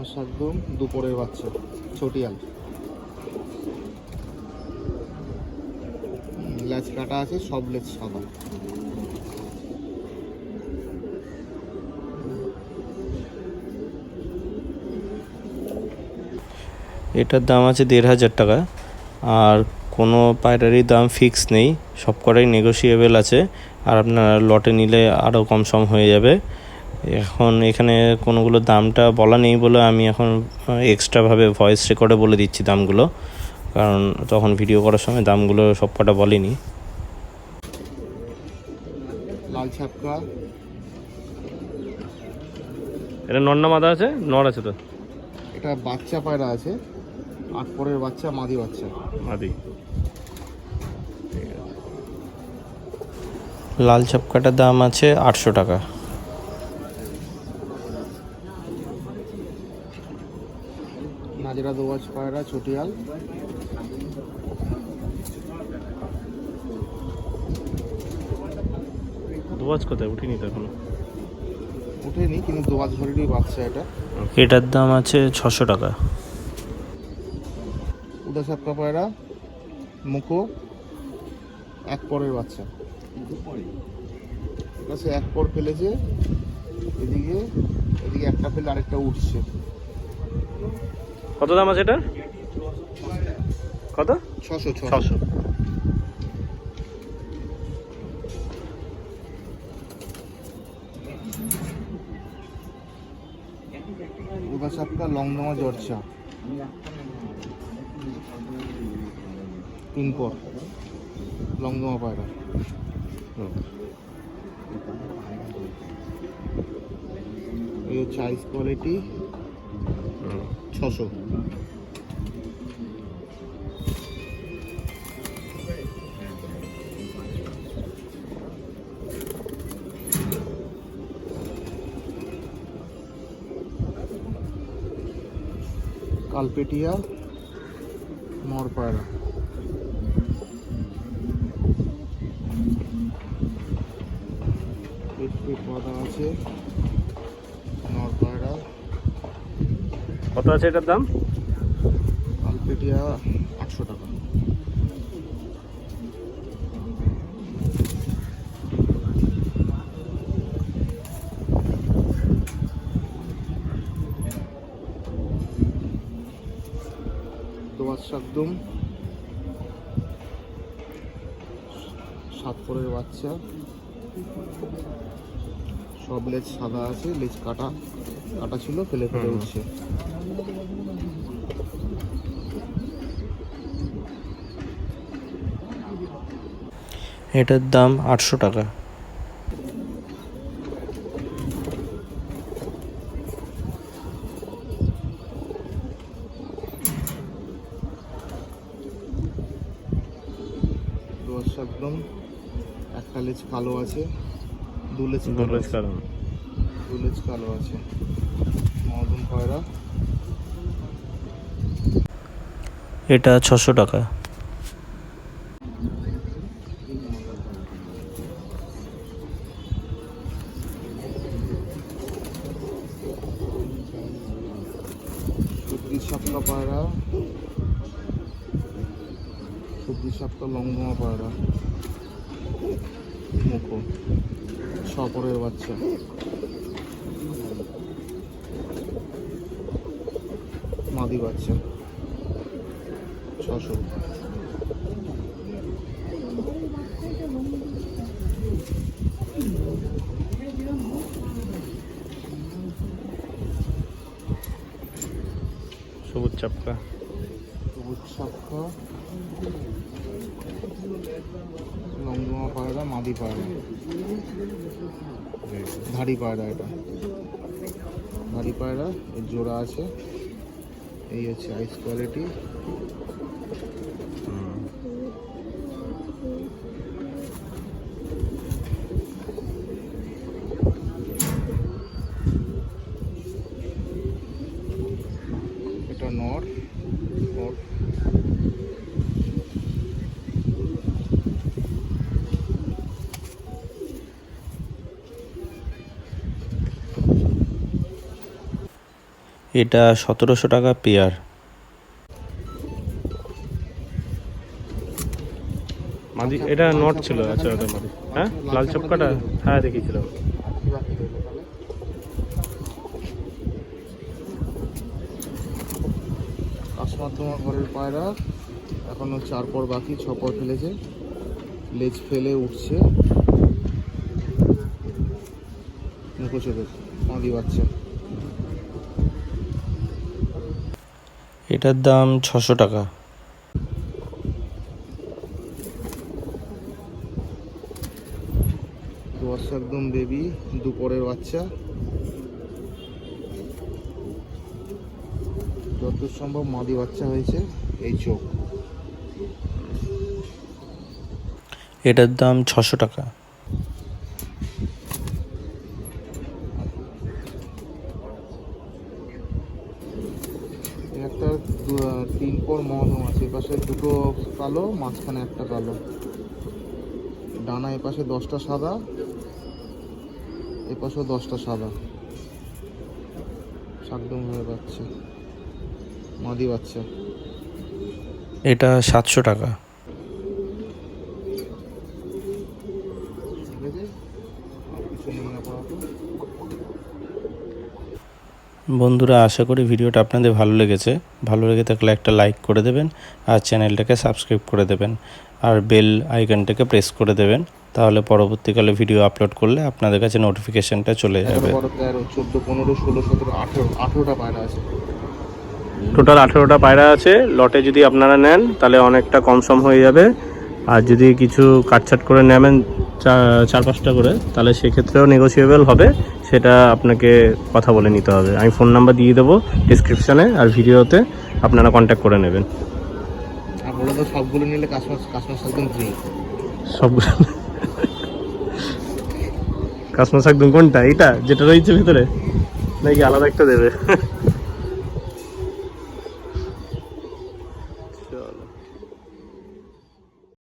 দোয়াশ একদম দুপুরের বাচ্চা চটিয়াল, লেজ কাটা আছে, সব লেজ সাদা। এটার দাম আছে ১,৫০০ টাকা। আর কোনো পায়রারই দাম ফিক্স নেই, সব কটাই নেগোশিয়েবল আছে। আর আপনারা লটে নিলে আরও কম সম হয়ে যাবে। এখন এখানে কোনোগুলো দামটা বলা নেই বলে আমি এখন এক্সট্রাভাবে ভয়েস রেকর্ডে বলে দিচ্ছি দামগুলো, কারণ তখন ভিডিও করার সময় দামগুলো সব কটা বলিনি। লাল ছাপকা, এটা নর না মাদা আছে? নর আছে তো। এটা বাচ্চা পায়রা আছে, ৮ পরের বাচ্চা, মাদি বাচ্চা। মাদি। লাল ছাপকাটার দাম আছে ৮০০ টাকা। নাজরা দোয়াজ পায়রা চটিয়াল, দোয়াজ কোথায় উঠিনি তো এখনো? উঠেনি কিন্তু দোয়াজ ঘরেরই বাচ্চা এটা। এটার দাম আছে ৬০০ টাকা। উদা ছাপকা পায়রা মুখো, ১ পরের বাচ্চা। সে ১ পর ফেলেছে, এদিকে এদিকে একটা ফেলে আরেকটা উঠছে। কত দাম আছে এটার? কত? ৬০০। উদা ছাপকা লংদমা জর্চা, ৩ পর লংদমা পায়রা। এই হচ্ছে আইস কোয়ালিটি, ৬০০। কালপেটিয়া নর পায়রা, পেট পাতা আছে, নর পায়রা। কত আছে এটার দাম? কালপেটিয়া ৮০০ টাকা। দোয়াজ একদম ৭ পরের বাচ্চা, সব লেজ সাদা আছে, লেজ কাটা কাটা ছিল, ফেলে ফেলে উঠছে। এটার দাম ৮০০ টাকা। দোয়াজ একদম একটা লেজ কালো আছে, দু লেজ কালো আছে। মদন পায়রা, এটা ৬০০ টাকা। সবজি সাপটা পায়রা, সবজি সাপটা লংদমা পায়রা মুখো, ৬ পরের বাচ্চা। মাদি বাচ্চা, ৬০০। সবুজ চাপকা, সবুজ ছাপকা লংদমা পায়রা, মাদি পায়রা, ধাড়ি পায়রা। এটা ধাড়ি পায়রা, এর জোড়া আছে। এই হচ্ছে আইস কোয়ালিটি। এটা নর, এটা 1700 টাকা পেয়ার। মাদি এটা নট ছিল। আচ্ছা ওটা মাদি। হ্যাঁ লাল চপকাটা হ্যাঁ দেখিয়েছিলাম। কাস্টমার তোমার ঘরের পায়রা এখনো 4 পর বাকি, 6 পর ফেলেছে, লেজ ফেলে উঠছে, মুখোচোদের মাদি বাচ্চা। এটার দাম 600 টাকা। দশ একদম বেবি, দুপরের বাচ্চা, যতদূর সম্ভব মাদি বাচ্চা হয়েছে। এই চোখ। এটার দাম 600 টাকা। একটা 3 পর মহরম আছে, এপাশে দুটো কালো, মাঝখানে একটা কালো, ডানা এপাশে 10টা সাদা, এপাশেও 10টা সাদা, শাকদম হয়ে যাচ্ছে মাদি বাচ্চা। এটা 700 টাকা। ঠিক আছে, আর কিছু নেই আপাতত। বন্ধুরা আশা করি ভিডিওটা আপনাদের ভালো লেগেছে। ভালো লেগে থাকলে একটা লাইক করে দেবেন আর চ্যানেলটাকে সাবস্ক্রাইব করে দেবেন আর বেল আইকনটাকে প্রেস করে দেবেন, তাহলে পরবর্তীকালে ভিডিও আপলোড করলে আপনাদের কাছে নোটিফিকেশনটা চলে যাবে। 13, 14, 15, 16, 17, 18টা পায়রা আছে। টোটাল 18টা পায়রা আছে। লটে যদি আপনারা নেন তাহলে অনেকটা কম সম হয়ে যাবে, আর যদি কিছু কাটছাট করে নেবেন 4-5টা করে, তাহলে সেক্ষেত্রেও নেগোসিয়েবল হবে, সেটা আপনাকে কথা বলে নিতে হবে। আমি ফোন নাম্বার দিয়ে দেবো ডিসক্রিপশানে, আর ভিডিওতে আপনারা কন্ট্যাক্ট করে নেবেন। আর বলে তো সবগুলো নিলে কাশমাস একদম ফ্রি। সবগুলো কাসমা শাকদম কোনটা? এইটা যেটা রয়েছে ভিতরে নাকি আলাদা একটা দেবে?